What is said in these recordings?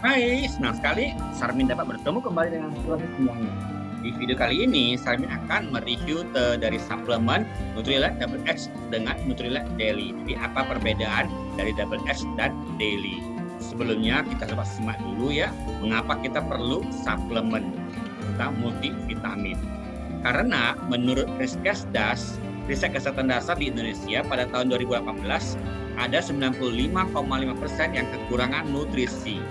Hai, senang sekali Sarmin dapat bertemu kembali dengan semuanya. Di video kali ini, Sarmin akan mereview dari suplemen Nutrilite Double X dengan Nutrilite Daily. Jadi apa perbedaan dari Double X dan Daily? Sebelumnya kita coba simak dulu ya, mengapa kita perlu suplemen tentang multivitamin. Karena menurut Riskesdas, riset kesehatan dasar di Indonesia pada tahun 2018, ada 95,5% yang kekurangan nutrisi,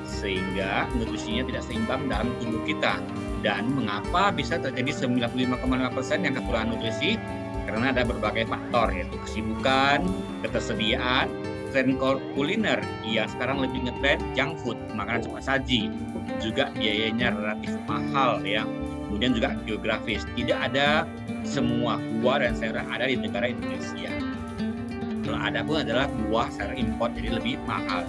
sehingga nutrisinya tidak seimbang dalam tubuh kita. Dan mengapa bisa terjadi 95,5% yang kekurangan nutrisi? Karena ada berbagai faktor, yaitu kesibukan, ketersediaan, tren kuliner yang sekarang lebih ngetren junk food, makanan cepat saji, juga biayanya relatif mahal ya. Kemudian juga geografis, tidak ada semua buah dan sayuran ada di negara Indonesia. Kalau ada pun adalah buah secara import, jadi lebih mahal.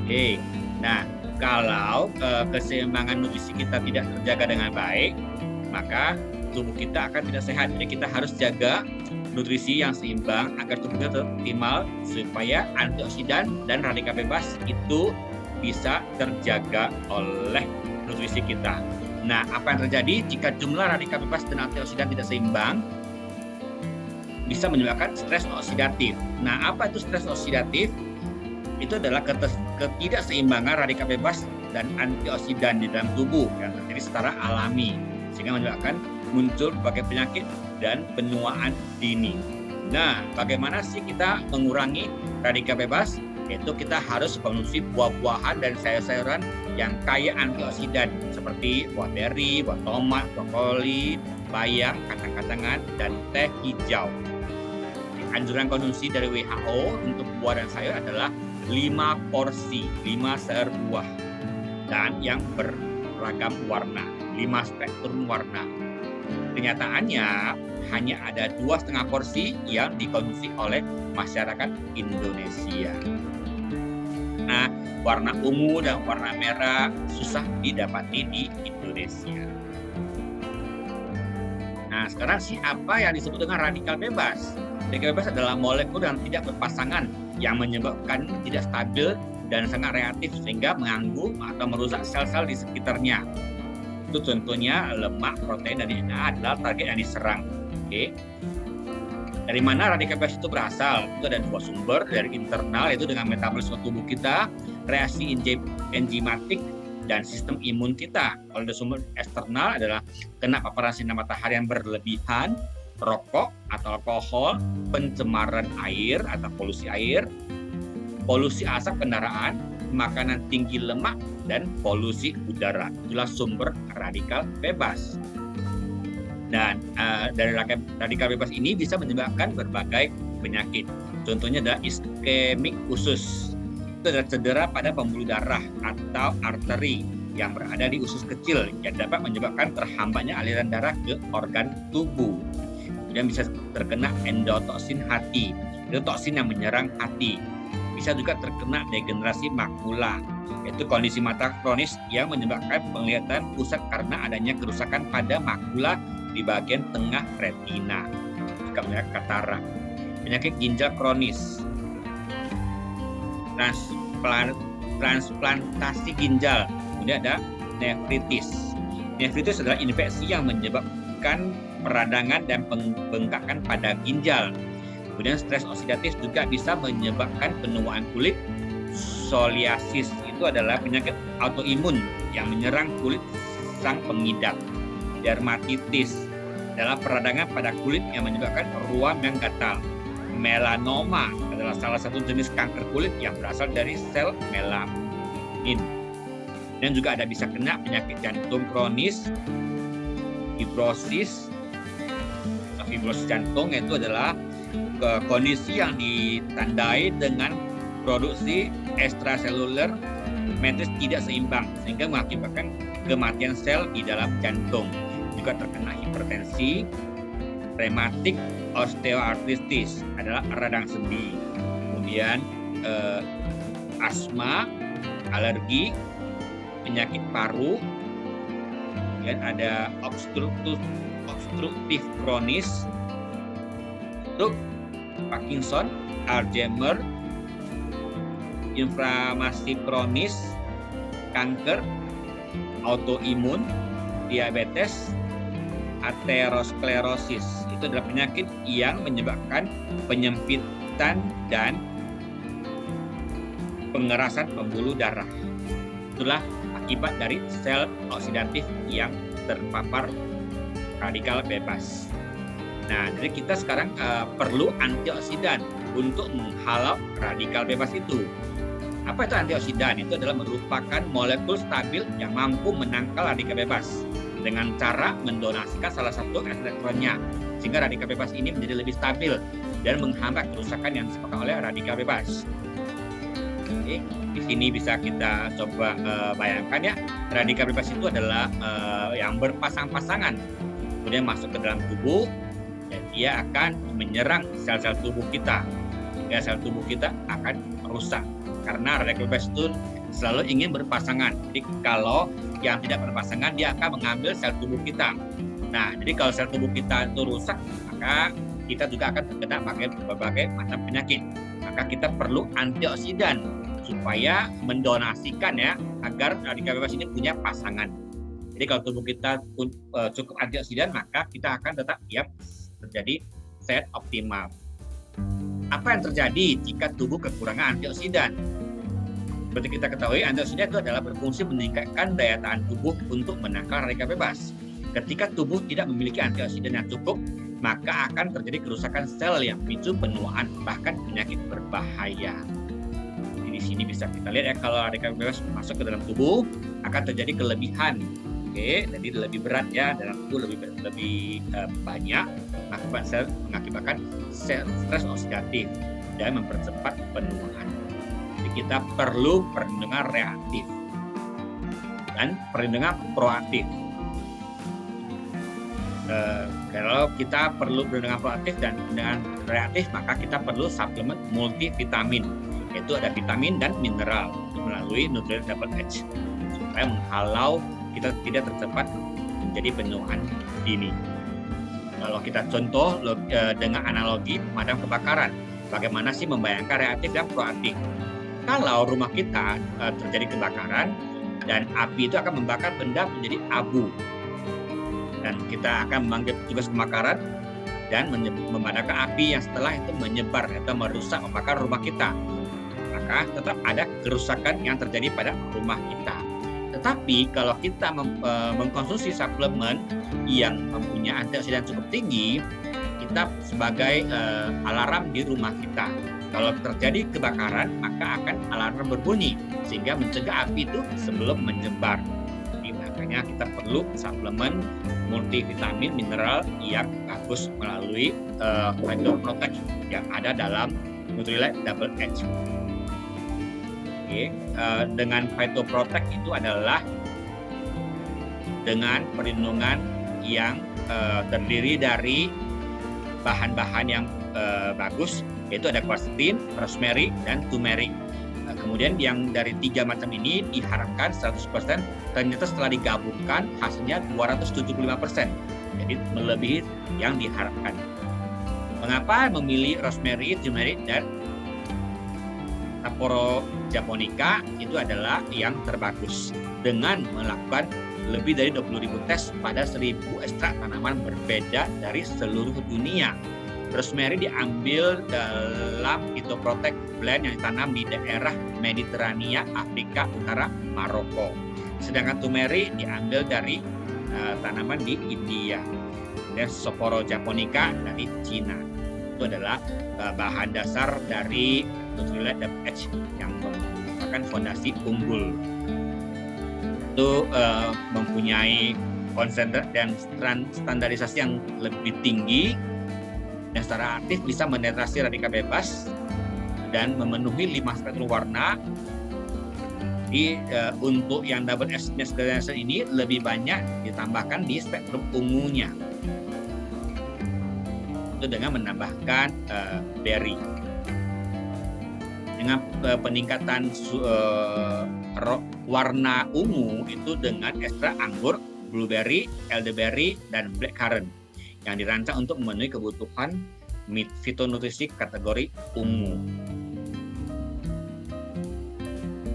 Oke, nah kalau keseimbangan nutrisi kita tidak terjaga dengan baik, maka tubuh kita akan tidak sehat. Jadi kita harus jaga nutrisi yang seimbang agar tubuh kita optimal, supaya antioksidan dan radikal bebas itu bisa terjaga oleh nutrisi kita. Nah, apa yang terjadi jika jumlah radikal bebas dan antioksidan tidak seimbang? Bisa menyebabkan stres oksidatif. Nah, apa itu stres oksidatif? Itu adalah ketidakseimbangan radikal bebas dan antioksidan di dalam tubuh yang terjadi secara alami, sehingga menyebabkan muncul berbagai penyakit dan penuaan dini. Nah, bagaimana sih kita mengurangi radikal bebas? Yaitu kita harus konsumsi buah-buahan dan sayur-sayuran yang kaya antioksidan, seperti buah beri, buah tomat, brokoli, bayam, kacang-kacangan, dan teh hijau. Anjuran konsumsi dari WHO untuk buah dan sayur adalah 5 porsi, 5 sayur buah, dan yang beragam warna, 5 spektrum warna. Kenyataannya hanya ada 2,5 porsi yang dikonsumsi oleh masyarakat Indonesia. Nah, warna ungu dan warna merah susah didapati di Indonesia. Nah, sekarang apa yang disebut dengan radikal bebas? Radikal bebas adalah molekul yang tidak berpasangan yang menyebabkan tidak stabil dan sangat reaktif, sehingga mengganggu atau merusak sel-sel di sekitarnya. Itu contohnya lemak, protein, dan DNA adalah target yang diserang. Oke. Dari mana radikal bebas itu berasal? Itu ada 2 sumber, dari internal, yaitu dengan metabolisme tubuh kita, reaksi enzimatik, dan sistem imun kita. Kalau ada sumber eksternal adalah kena paparan sinar matahari yang berlebihan, rokok atau alkohol, pencemaran air atau polusi air, polusi asap kendaraan, makanan tinggi lemak, dan polusi udara. Itulah sumber radikal bebas. Dan dari radikal bebas ini bisa menyebabkan berbagai penyakit. Contohnya adalah iskemik usus. Itu adalah cedera pada pembuluh darah atau arteri yang berada di usus kecil, yang dapat menyebabkan terhambatnya aliran darah ke organ tubuh. Kemudian bisa terkena endotoksin hati, itu toksin yang menyerang hati. Bisa juga terkena degenerasi makula, yaitu kondisi mata kronis yang menyebabkan penglihatan pusat karena adanya kerusakan pada makula di bagian tengah retina, juga menyebabkan katarak. Penyakit ginjal kronis, transplantasi ginjal, kemudian ada nefritis. Nefritis adalah infeksi yang menyebabkan peradangan dan pembengkakan pada ginjal. Kemudian stres oksidatif juga bisa menyebabkan penuaan kulit. Psoriasis itu adalah penyakit autoimun yang menyerang kulit sang pengidap. Dermatitis adalah peradangan pada kulit yang menyebabkan ruam yang gatal. Melanoma adalah salah satu jenis kanker kulit yang berasal dari sel melanin. Dan juga ada bisa kena penyakit jantung kronis, fibrosis jantung, yaitu adalah kondisi yang ditandai dengan produksi ekstraseluler matris tidak seimbang, sehingga mengakibatkan kematian sel di dalam jantung. Juga terkena hipertensi, rematik, osteoartritis adalah radang sendi. Kemudian asma, alergi, penyakit paru, kemudian ada obstruktif kronis, stroke, Parkinson, Alzheimer, inflamasi kronis, kanker, autoimun, diabetes, aterosklerosis. Itu adalah penyakit yang menyebabkan penyempitan dan pengerasan pembuluh darah. Itulah akibat dari sel oksidatif yang terpapar radikal bebas. Nah, jadi kita sekarang perlu antioksidan untuk menghalau radikal bebas itu. Apa itu antioksidan? Itu adalah merupakan molekul stabil yang mampu menangkal radikal bebas dengan cara mendonasikan salah satu elektronnya, sehingga radikal bebas ini menjadi lebih stabil dan menghambat kerusakan yang disebabkan oleh radikal bebas. Oke, di sini bisa kita coba bayangkan ya, radikal bebas itu adalah yang berpasang-pasangan, kemudian masuk ke dalam tubuh, dan dia akan menyerang sel-sel tubuh kita, sehingga sel tubuh kita akan merusak. Karena radikal bebas itu selalu ingin berpasangan. Jadi kalau yang tidak berpasangan, dia akan mengambil sel tubuh kita. Nah, jadi kalau sel tubuh kita itu rusak, maka kita juga akan terkena berbagai macam penyakit. Maka kita perlu antioksidan supaya mendonasikan ya, agar radikal bebas ini punya pasangan. Jadi kalau tubuh kita cukup antioksidan, maka kita akan tetap terjadi sehat optimal. Apa yang terjadi jika tubuh kekurangan antioksidan? Seperti kita ketahui, antioksidan itu adalah berfungsi meningkatkan daya tahan tubuh untuk menangkal radikal bebas. Ketika tubuh tidak memiliki antioksidan yang cukup, maka akan terjadi kerusakan sel yang memicu penuaan, bahkan penyakit berbahaya. Di sini bisa kita lihat ya, kalau radikal bebas masuk ke dalam tubuh, akan terjadi kelebihan. Oke, jadi lebih berat ya, dalam tubuh lebih banyak, mengakibatkan stres oksidatif dan mempercepat penuaan. Jadi kita perlu perlindungan reaktif dan perlindungan proaktif. Kalau kita perlu perlindungan proaktif dan perlindungan reaktif, maka kita perlu suplemen multivitamin, yaitu ada vitamin dan mineral melalui Nutrilite Double H, supaya menghalau kita tidak tercepat menjadi penuaan dini. Kalau kita contoh dengan analogi pemadam kebakaran, bagaimana sih membayangkan reaktif dan proaktif? Kalau rumah kita terjadi kebakaran dan api itu akan membakar benda menjadi abu, dan kita akan memanggil petugas kebakaran dan memadamkan api yang setelah itu menyebar atau merusak membakar rumah kita, maka tetap ada kerusakan yang terjadi pada rumah kita. Tetapi kalau kita mengkonsumsi suplemen yang mempunyai antioksidan cukup tinggi, kita sebagai alarm di rumah kita. Kalau terjadi kebakaran, maka akan alarm berbunyi sehingga mencegah api itu sebelum menyebar. Jadi makanya kita perlu suplemen multivitamin mineral yang bagus melalui Phyto Protect yang ada dalam Nutrilite Double H. Dengan Phyto Protect itu adalah dengan perlindungan yang terdiri dari bahan-bahan yang bagus, yaitu ada quercetin, rosemary, dan turmeric. Kemudian yang dari 3 macam ini diharapkan 100%, ternyata setelah digabungkan hasilnya 275%. Jadi melebihi yang diharapkan. Mengapa memilih rosemary, turmeric, dan Sapporo japonica itu adalah yang terbagus dengan melakukan lebih dari 20.000 tes pada 1.000 ekstrak tanaman berbeda dari seluruh dunia. Rosemary diambil dalam Phyto Protect blend yang ditanam di daerah Mediterania, Afrika Utara, Maroko. Sedangkan turmeric diambil dari tanaman di India. Dan Sapporo japonica dari Cina. Itu adalah bahan dasar dari Nutrilite Double H yang merupakan fondasi unggul. Itu mempunyai konsentrat dan standarisasi yang lebih tinggi, dan secara aktif bisa menetrasi radikal bebas dan memenuhi 5 spektrum warna. Untuk yang double H next ini lebih banyak ditambahkan di spektrum ungunya, itu dengan menambahkan berry. Dengan peningkatan warna ungu itu dengan ekstrak anggur, blueberry, elderberry, dan blackcurrant yang dirancang untuk memenuhi kebutuhan fitonutrisi kategori ungu.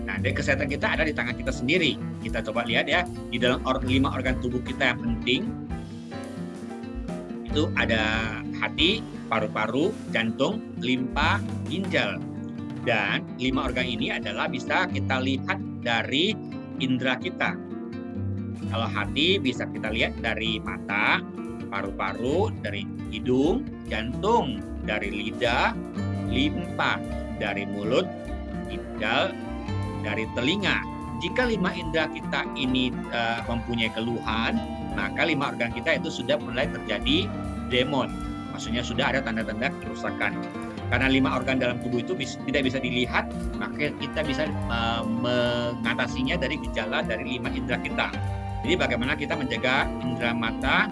Nah, Jadi kesehatan kita ada di tangan kita sendiri. Kita coba lihat ya, di dalam 5 organ tubuh kita yang penting itu ada hati, paru-paru, jantung, limpa, ginjal. Dan 5 organ ini adalah bisa kita lihat dari indera kita. Kalau hati bisa kita lihat dari mata, paru-paru dari hidung, jantung dari lidah, limpa dari mulut, ginjal dari telinga. Jika 5 indera kita ini mempunyai keluhan, maka 5 organ kita itu sudah mulai terjadi demon. Maksudnya sudah ada tanda-tanda kerusakan. Karena 5 organ dalam tubuh itu tidak bisa dilihat, maka kita bisa mengatasinya dari gejala dari 5 indera kita. Jadi bagaimana kita menjaga indera mata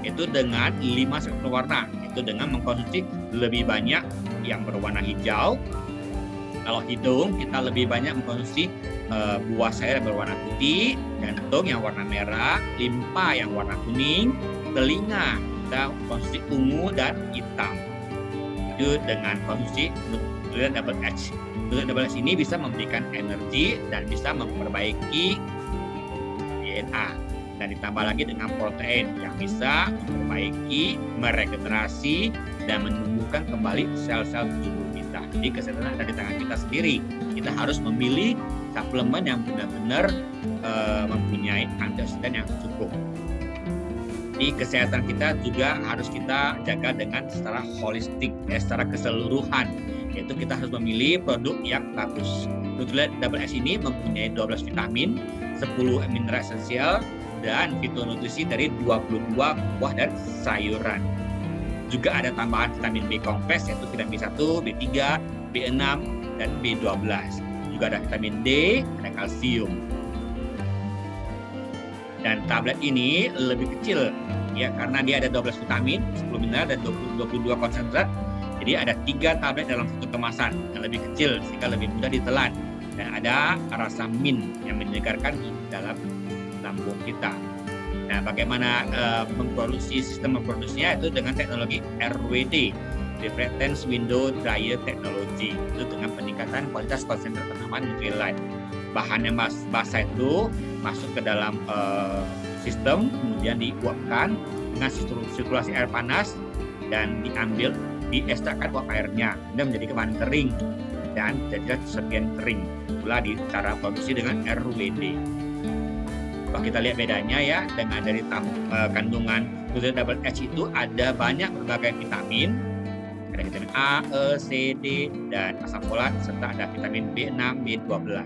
itu dengan 5 spektrum warna, itu dengan mengkonsumsi lebih banyak yang berwarna hijau. Kalau hidung kita lebih banyak mengkonsumsi buah sayur yang berwarna putih, jantung yang warna merah, limpa yang warna kuning, telinga kita konsumsi ungu dan hitam. Itu dengan konsumsi Nutrilett Double H. Nutrilett Double H ini bisa memberikan energi dan bisa memperbaiki DNA. Dan ditambah lagi dengan protein yang bisa memperbaiki, meregenerasi, dan menumbuhkan kembali sel-sel tubuh kita. Jadi kesehatan ada di tangan kita sendiri. Kita harus memilih suplemen yang benar-benar mempunyai antioksidan yang cukup. Jadi kesehatan kita juga harus kita jaga dengan secara holistik, secara keseluruhan. Yaitu kita harus memilih produk yang bagus. Nutrilett Double H ini mempunyai 12 vitamin, 10 mineral esensial, dan fitonutrisi dari 22 buah dan sayuran. Juga ada tambahan vitamin B kompleks yaitu vitamin B1, B3, B6, dan B12. Juga ada vitamin D, ada kalsium. Dan tablet ini lebih kecil ya karena dia ada 12 vitamin, 10 mineral, dan 22 konsentrat. Jadi ada 3 tablet dalam satu kemasan yang lebih kecil sehingga lebih mudah ditelan. Dan ada rasa mint yang menyegarkan dalam lambung kita. Nah, bagaimana sistem memproduksinya itu dengan teknologi RWD, Reference Window Dryer Technology, itu dengan peningkatan kualitas konsentrat tanaman Nutrilett. Bahan yang basah itu masuk ke dalam sistem, kemudian diuapkan dengan sirkulasi air panas dan diambil, diekstrakkan uap airnya, kemudian menjadi bahan kering dan jadilah serpihan kering. Pula di cara produksi dengan RWD. Kalau kita lihat bedanya ya, dengan dari kandungan Nutrilett Double H itu ada banyak berbagai vitamin. Ada vitamin A, E, C, D, dan asam folat, serta ada vitamin B6, B12.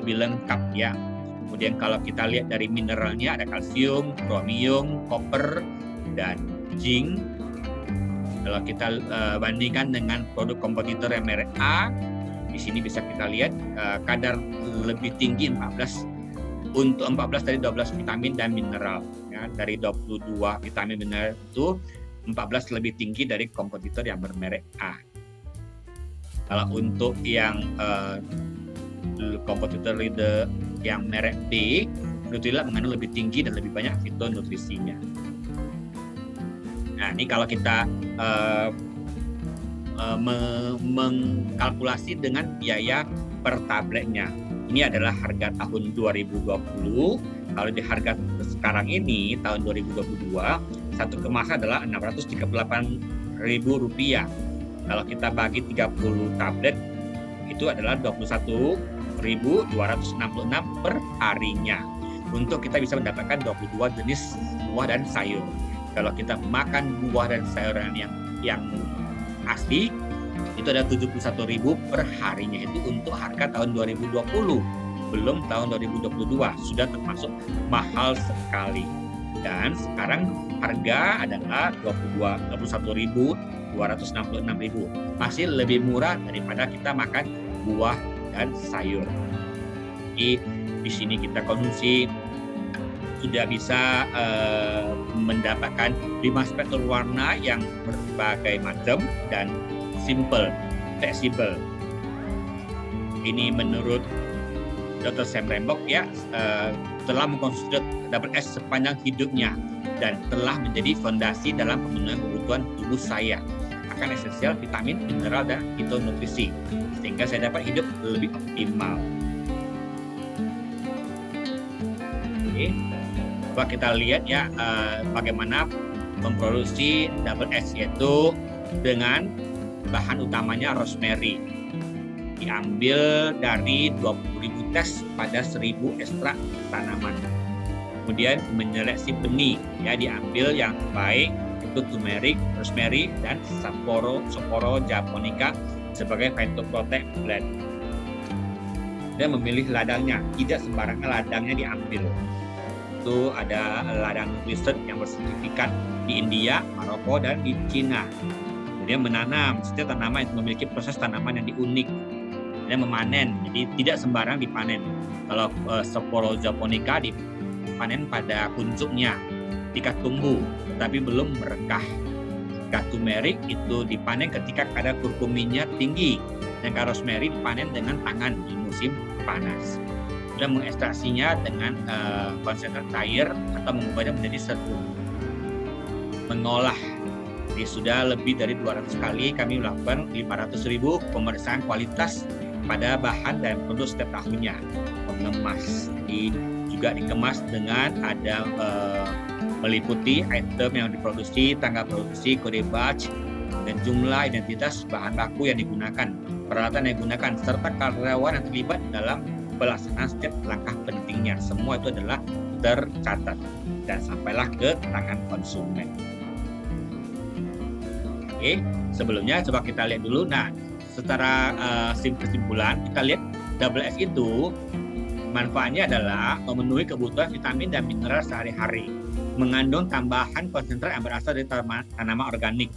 Lebih lengkap ya. Kemudian kalau kita lihat dari mineralnya ada kalsium, kromium, koper, dan zinc. Kalau kita bandingkan dengan produk kompetitor yang merek A, di sini bisa kita lihat kadar lebih tinggi 14 dari 12 vitamin dan mineral. Ya, dari 22 vitamin mineral itu 14 lebih tinggi dari kompetitor yang bermerek A. Kalau untuk yang kompetitor yang merek B, Nutrilett mengandung lebih tinggi dan lebih banyak fitonutrisinya. Nah, ini kalau kita mengkalkulasi dengan biaya per tabletnya. Ini adalah harga tahun 2020. Kalau di harga sekarang ini tahun 2022, satu kemasan adalah Rp638.000. Kalau kita bagi 30 tablet itu adalah 21.266 per harinya. Untuk kita bisa mendapatkan 22 jenis buah dan sayur. Kalau kita makan buah dan sayuran yang asli itu ada 71.000 per harinya, itu untuk harga tahun 2020, belum tahun 2022, sudah termasuk mahal sekali. Dan sekarang harga adalah 21.266.000, masih lebih murah daripada kita makan buah dan sayur. Jadi di sini kita konsumsi sudah bisa mendapatkan 5 spektrum warna yang berbagai macam dan simple, fleksibel. Ini menurut Dr. Sam Rembok ya, telah mengkonsumsi Double H sepanjang hidupnya dan telah menjadi fondasi dalam pemenuhan kebutuhan tubuh saya akan esensial vitamin, mineral, dan fitonutrisi sehingga saya dapat hidup lebih optimal. Oke. Coba kita lihat ya bagaimana memproduksi double H, yaitu dengan bahan utamanya rosemary. Diambil dari 20.000 tes pada 1.000 ekstrak tanaman. Kemudian menyeleksi benih, ya diambil yang baik itu turmeric, rosemary, dan Sapporo japonica sebagai phytoprotect blend. Dan memilih ladangnya, tidak sembarangan ladangnya diambil. Itu ada ladang riset yang bersertifikat di India, Maroko, dan di Cina. Kemudian menanam, setiap tanaman itu memiliki proses tanaman yang unik. Dan memanen, jadi tidak sembarang dipanen. Kalau Sapporo japonica dipanen pada puncuknya ketika tumbuh, tetapi belum merekah. Turmeric itu dipanen ketika kadar kurkuminnya tinggi, dan rosemary dipanen dengan tangan di musim panas. Kemudian mengekstraksinya dengan konsentrat cair atau mengubahnya menjadi serbuk. Mengolah, jadi sudah lebih dari 200 kali kami melakukan 500.000 pemeriksaan kualitas pada bahan dan produk setiap tahunnya. Mengemas, jadi juga dikemas dengan ada meliputi item yang diproduksi, tanggal produksi, kode batch, dan jumlah identitas bahan baku yang digunakan, peralatan yang digunakan, serta karyawan yang terlibat dalam pelaksanaan setiap langkah pentingnya. Semua itu adalah tercatat dan sampailah ke tangan konsumen. Oke, sebelumnya coba kita lihat dulu. Nah, secara kesimpulan kita lihat double S itu manfaatnya adalah memenuhi kebutuhan vitamin dan mineral sehari-hari, mengandung tambahan konsentrat yang berasal dari tanaman organik,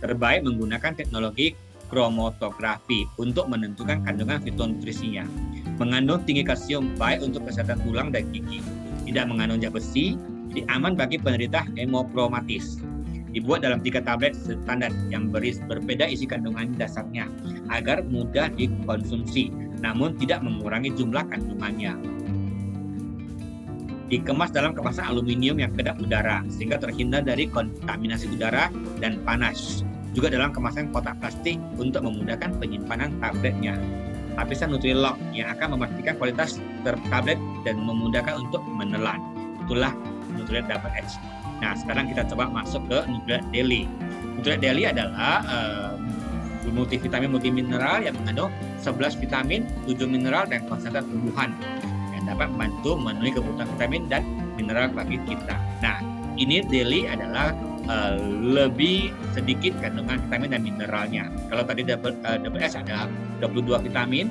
terbaik menggunakan teknologi kromatografi untuk menentukan kandungan fitonutrisinya, mengandung tinggi kalsium baik untuk kesehatan tulang dan gigi, tidak mengandung zat besi, jadi aman bagi penderita hemokromatis. Dibuat dalam 3 tablet standar yang berbeda isi kandungan dasarnya agar mudah dikonsumsi, namun tidak mengurangi jumlah kandungannya. Dikemas dalam kemasan aluminium yang kedap udara sehingga terhindar dari kontaminasi udara dan panas. Juga dalam kemasan kotak plastik untuk memudahkan penyimpanan tabletnya. Lapisan Nutrilog yang akan memastikan kualitas tablet dan memudahkan untuk menelan. Itulah Nutrilett Double H. Nah, sekarang kita coba masuk ke Nutrilett Daily. Nutrilett Daily adalah multivitamin multimineral yang mengandung 11 vitamin, 7 mineral, dan konsentrat tumbuhan yang dapat membantu memenuhi kebutuhan vitamin dan mineral bagi kita. Nah, ini Daily adalah lebih sedikit kandungan vitamin dan mineralnya. Kalau tadi double S ada 22 vitamin,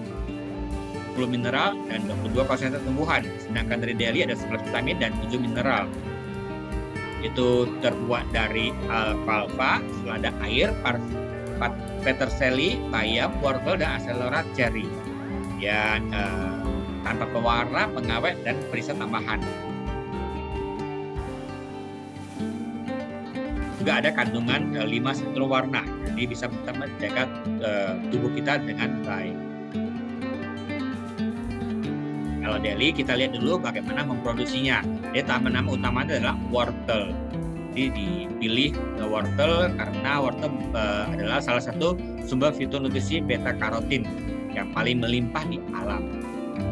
10 mineral, dan 22 konsentrat tumbuhan. Sedangkan dari Daily ada 11 vitamin dan 7 mineral. Itu terbuat dari alfalfa, selada air, peterselli, bayam, wortel, dan acelora cherry. Ya, tanpa pewarna, pengawet, dan perisai tambahan. Juga ada kandungan 5 sentuh warna, jadi bisa menjaga tubuh kita dengan baik. Kalau Daily, kita lihat dulu bagaimana memproduksinya. Jadi nama utamanya adalah wortel. Jadi dipilih wortel karena wortel adalah salah satu sumber fitonutrisi beta karotin yang paling melimpah di alam.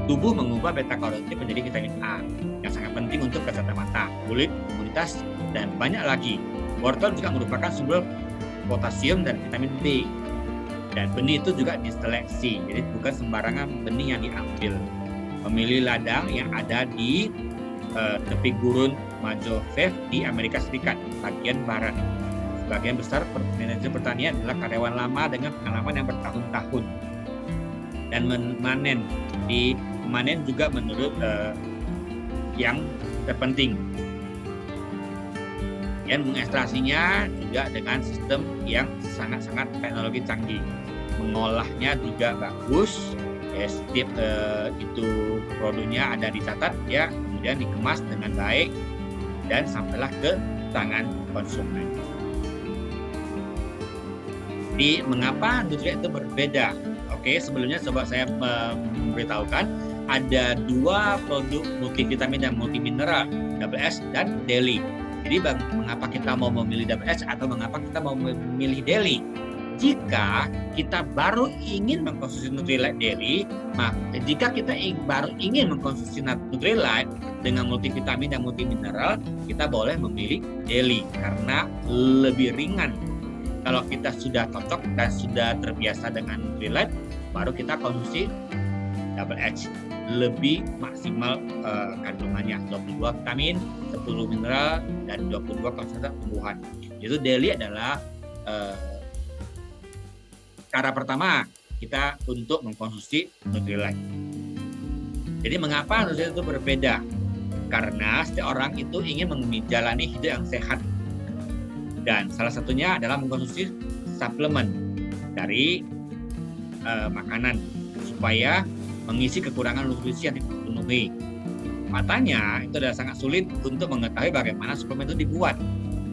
Tubuh mengubah beta karotin menjadi vitamin A yang sangat penting untuk kesehatan mata, kulit, imunitas, dan banyak lagi. Wortel juga merupakan sumber potasium dan vitamin B. Dan benih itu juga diseleksi, jadi bukan sembarangan benih yang diambil. Memilih ladang yang ada di tepi gurun Mojave di Amerika Serikat, bagian barat. Sebagian besar manajer pertanian adalah karyawan lama dengan pengalaman yang bertahun-tahun. Dan memanen juga menurut yang terpenting. Dan mengekstrasinya juga dengan sistem yang sangat-sangat teknologi canggih. Mengolahnya juga bagus. Setiap itu produknya ada dicatat ya, kemudian dikemas dengan baik dan sampailah ke tangan konsumen. Jadi mengapa Nutrilett itu berbeda? Oke, sebelumnya coba saya memberitahukan ada 2 produk multivitamin dan multimineral, Double S dan Daily. Jadi mengapa kita mau memilih Double S atau mengapa kita mau memilih Daily? Jika kita baru ingin mengkonsumsi Nutrilite Daily, jika kita baru ingin mengkonsumsi Nutrilite dengan multivitamin dan multimineral, kita boleh memilih Daily karena lebih ringan. Kalau kita sudah cocok dan sudah terbiasa dengan Nutrilite, baru kita konsumsi Double H, lebih maksimal kandungannya 22 vitamin, 10 mineral, dan 22 konsentrat tumbuhan. Itu Daily adalah cara pertama kita untuk mengkonsumsi Nutrilite. Jadi mengapa Nutrilite itu berbeda? Karena setiap orang itu ingin menjalani hidup yang sehat. Dan salah satunya adalah mengkonsumsi suplemen dari makanan supaya mengisi kekurangan nutrisi yang dipenuhi. Matanya itu adalah sangat sulit untuk mengetahui bagaimana suplemen itu dibuat,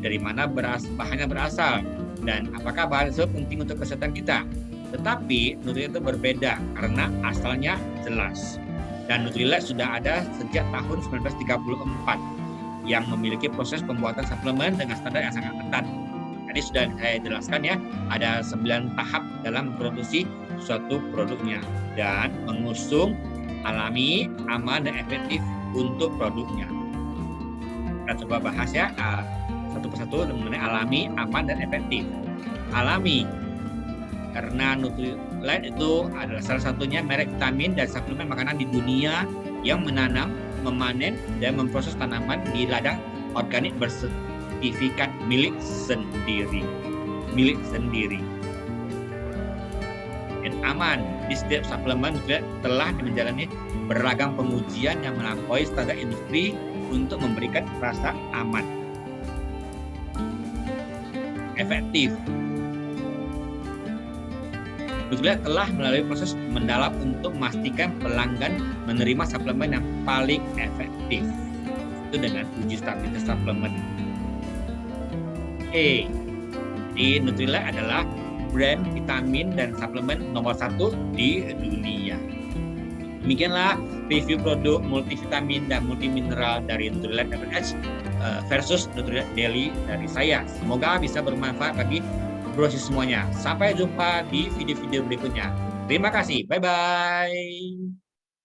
dari mana bahannya berasal, dan apakah bahan tersebut penting untuk kesehatan kita. Tetapi Nutrilite itu berbeda karena asalnya jelas. Dan Nutrilite sudah ada sejak tahun 1934 yang memiliki proses pembuatan suplemen dengan standar yang sangat ketat. Tadi sudah saya jelaskan ya, ada 9 tahap dalam memproduksi suatu produknya dan mengusung alami, aman, dan efektif untuk produknya. Kita coba bahas ya satu persatu mengenai alami, aman, dan efektif. Alami, karena Nutrilite itu adalah salah satunya merek vitamin dan suplemen makanan di dunia yang menanam, memanen, dan memproses tanaman di ladang organik bersertifikat milik sendiri. Dan aman, di setiap suplemen Nutrilite telah menjalani beragam pengujian yang melampaui standar industri untuk memberikan rasa aman. Efektif, Nutrilite telah melalui proses mendalam untuk memastikan pelanggan menerima suplemen yang paling efektif. Itu dengan uji stabilitas suplemen. Jadi Nutrilite adalah brand vitamin dan suplemen nomor 1 di dunia. Demikianlah review produk multivitamin dan multimineral dari Nutrilite Double H versus Nutrilite Daily dari saya. Semoga bisa bermanfaat bagi brosi semuanya. Sampai jumpa di video-video berikutnya. Terima kasih. Bye-bye.